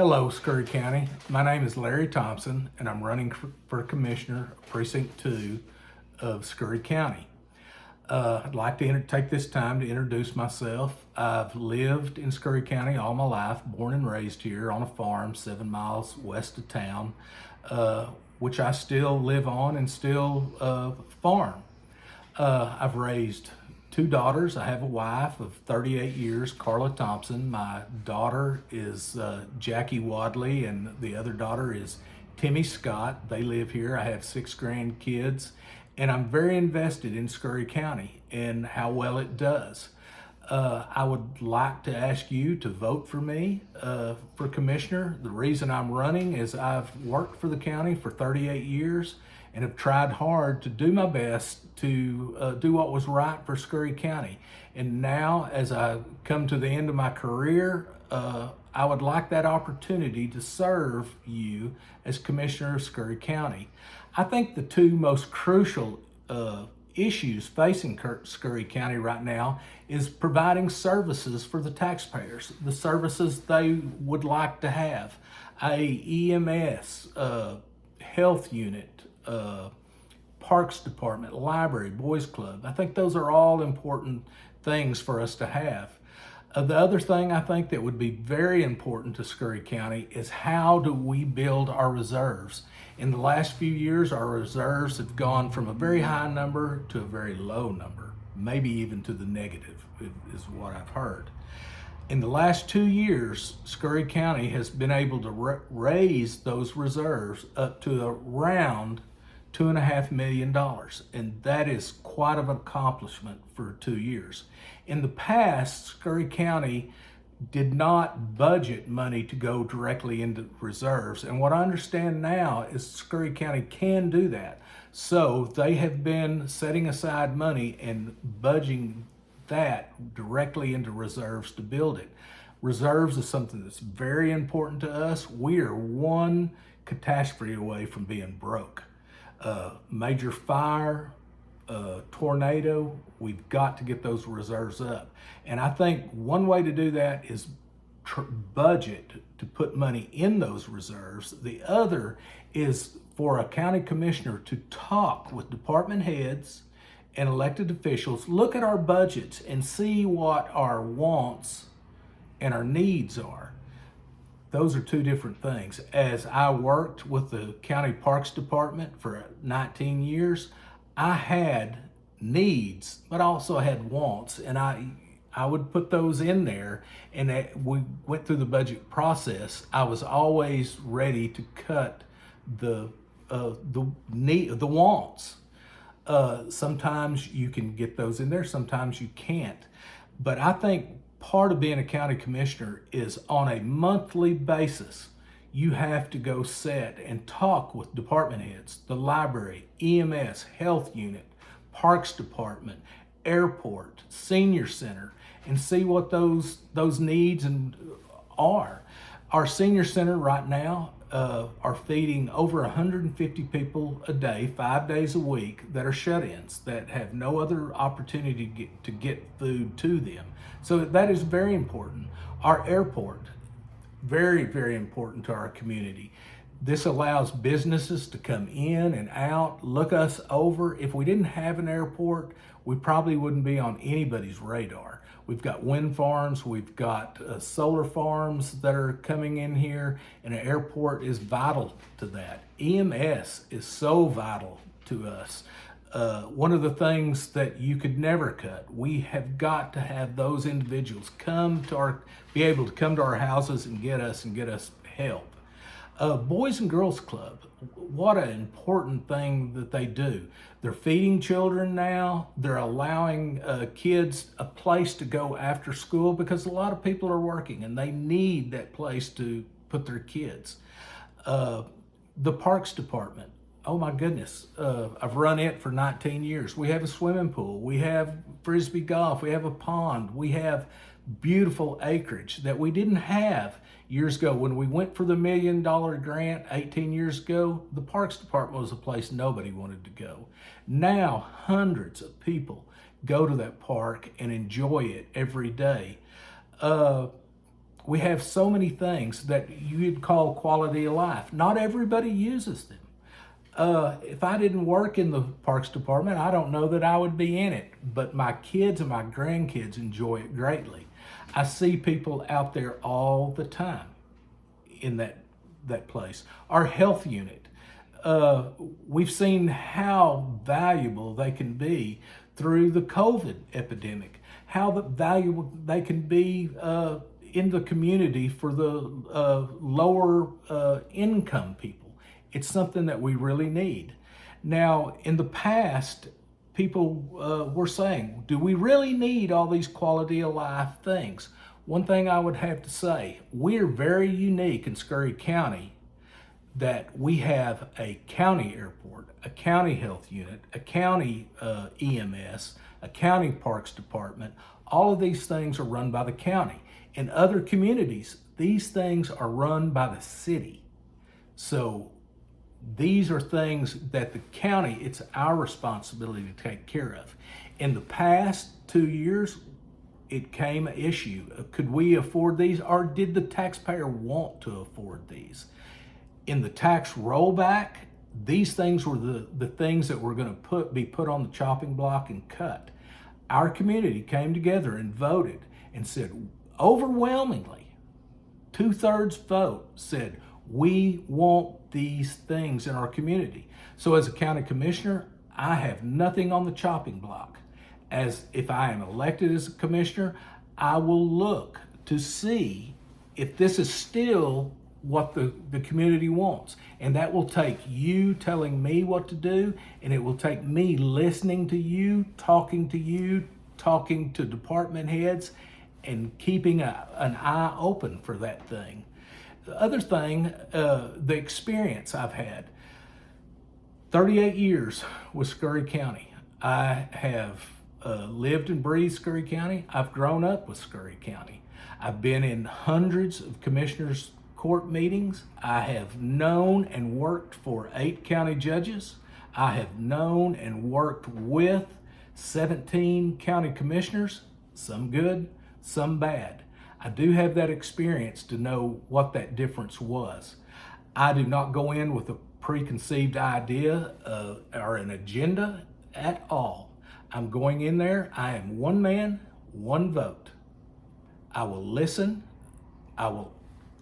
Hello, Scurry County. My name is Larry Thompson, and I'm running for Commissioner of Precinct 2 of Scurry County. I'd like to take this time to introduce myself. I've lived in Scurry County all my life, born and raised here on a farm 7 miles west of town, which I still live on and still farm. I've raised 2 daughters. I have a wife of 38 years, Carla Thompson. My daughter is Jackie Wadley, and the other daughter is Timmy Scott. They live here. I have 6 grandkids, and I'm very invested in Scurry County and how well it does. I would like to ask you to vote for me for commissioner. The reason I'm running is I've worked for the county for 38 years and have tried hard to do my best to do what was right for Scurry County. And now, as I come to the end of my career, I would like that opportunity to serve you as Commissioner of Scurry County. I think the 2 most crucial issues facing Scurry County right now is providing services for the taxpayers, the services they would like to have, i.e. EMS, health unit, Parks Department, library, boys club. I think those are all important things for us to have. The other thing I think that would be very important to Scurry County is how do we build our reserves? In the last few years, our reserves have gone from a very high number to a very low number, maybe even to the negative, is what I've heard. In the last 2 years, Scurry County has been able to raise those reserves up to around $2.5 million, and that is quite an accomplishment for 2 years. In the past, Scurry County did not budget money to go directly into reserves, and what I understand now is Scurry County can do that. So they have been setting aside money and budgeting that directly into reserves to build it. Reserves is something that's very important to us. We are one catastrophe away from being broke. Major fire, tornado, we've got to get those reserves up. And I think one way to do that is budget to put money in those reserves. The other is for a county commissioner to talk with department heads and elected officials, look at our budgets and see what our wants and our needs are. Those are 2 different things. As I worked with the County Parks Department for 19 years, I had needs, but I also had wants, and I would put those in there, and we went through the budget process. I was always ready to cut the wants. Sometimes you can get those in there, sometimes you can't. But I think part of being a county commissioner is on a monthly basis, you have to go sit and talk with department heads, the library, EMS, health unit, Parks Department, airport, senior center, and see what those needs are. Our senior center right now are feeding over 150 people a day, 5 days a week, that are shut-ins, that have no other opportunity to get food to them. So that is very important. Our airport, very, very important to our community. This allows businesses to come in and out, look us over. If we didn't have an airport, we probably wouldn't be on anybody's radar. We've got wind farms, we've got solar farms that are coming in here, and an airport is vital to that. EMS is so vital to us. One of the things that you could never cut, we have got to have those individuals be able to come to our houses and get us help. Boys and Girls Club, what an important thing that they do. They're feeding children now. They're allowing kids a place to go after school because a lot of people are working and they need that place to put their kids. The Parks Department, oh my goodness, I've run it for 19 years. We have a swimming pool, we have frisbee golf, we have a pond, we have beautiful acreage that we didn't have years ago. When we went for the $1 million grant 18 years ago, the Parks Department was a place nobody wanted to go. Now, hundreds of people go to that park and enjoy it every day. We have so many things that you'd call quality of life. Not everybody uses them. If I didn't work in the Parks Department, I don't know that I would be in it, but my kids and my grandkids enjoy it greatly. I see people out there all the time in that place. Our health unit, we've seen how valuable they can be through the COVID epidemic, how valuable they can be in the community for the lower income people. It's something that we really need. Now, in the past, people were saying, do we really need all these quality of life things? One thing I would have to say, we're very unique in Scurry County that we have a county airport, a county health unit, a county EMS, a county parks department. All of these things are run by the county. In other communities, these things are run by the city. So these are things that the county, it's our responsibility to take care of. In the past 2 years, it came an issue. Could we afford these, or did the taxpayer want to afford these? In the tax rollback, these things were the things that were going to be put on the chopping block and cut. Our community came together and voted and said, overwhelmingly, 2/3 vote said, we want these things in our community. So as a county commissioner, I have nothing on the chopping block. As if I am elected as a commissioner, I will look to see if this is still what the community wants. And that will take you telling me what to do, and it will take me listening to you, talking to department heads, and keeping an eye open for that thing. The other thing, the experience I've had, 38 years with Scurry County. I have lived and breathed Scurry County. I've grown up with Scurry County. I've been in hundreds of commissioners' court meetings. I have known and worked for 8 county judges. I have known and worked with 17 county commissioners, some good, some bad. I do have that experience to know what that difference was. I do not go in with a preconceived idea or an agenda at all. I'm going in there, I am one man, one vote. I will listen, I will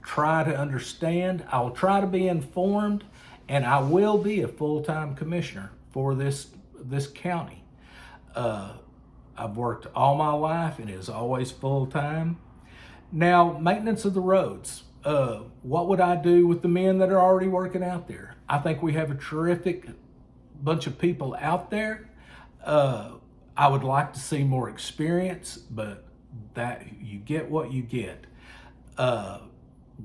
try to understand, I will try to be informed, and I will be a full-time commissioner for this county. I've worked all my life and it is always full-time. Now, maintenance of the roads. What would I do with the men that are already working out there? I think we have a terrific bunch of people out there. I would like to see more experience, but that you get what you get.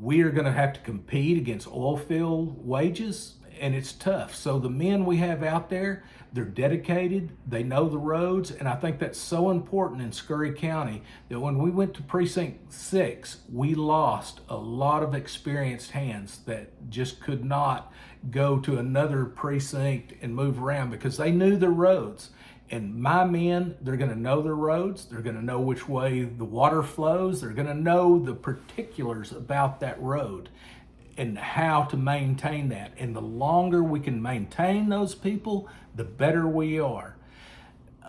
We are going to have to compete against oil field wages, and it's tough. So the men we have out there, they're dedicated, they know the roads, and I think that's so important in Scurry County that when we went to Precinct 6, we lost a lot of experienced hands that just could not go to another precinct and move around because they knew their roads. And my men, they're going to know their roads, they're going to know which way the water flows, they're going to know the particulars about that road and how to maintain that. And the longer we can maintain those people, the better we are.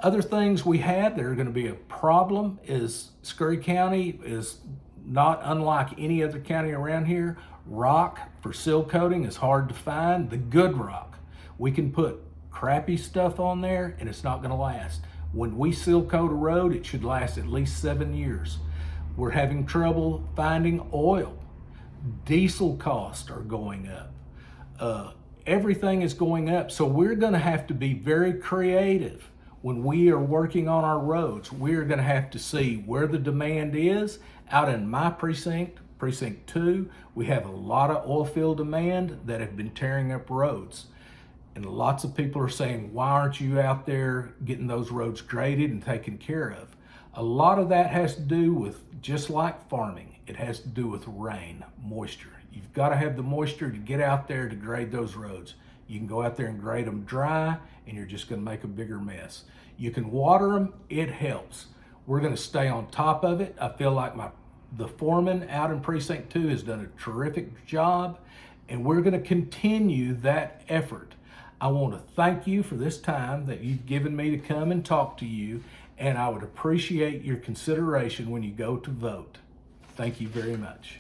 Other things we have that are going to be a problem is Scurry County is not unlike any other county around here. Rock for seal coating is hard to find, the good rock. We can put crappy stuff on there and it's not going to last. When we seal coat a road, it should last at least 7 years. We're having trouble finding oil. Diesel costs are going up. Everything is going up. So we're going to have to be very creative when we are working on our roads. We're going to have to see where the demand is. Out in my precinct, Precinct 2, we have a lot of oil field demand that have been tearing up roads. And lots of people are saying, why aren't you out there getting those roads graded and taken care of? A lot of that has to do with, just like farming, it has to do with rain, moisture. You've got to have the moisture to get out there to grade those roads. You can go out there and grade them dry and you're just going to make a bigger mess. You can water them, it helps. We're going to stay on top of it. I feel like my The foreman out in Precinct 2 has done a terrific job, and we're going to continue that effort. I want to thank you for this time that you've given me to come and talk to you, and I would appreciate your consideration when you go to vote. Thank you very much.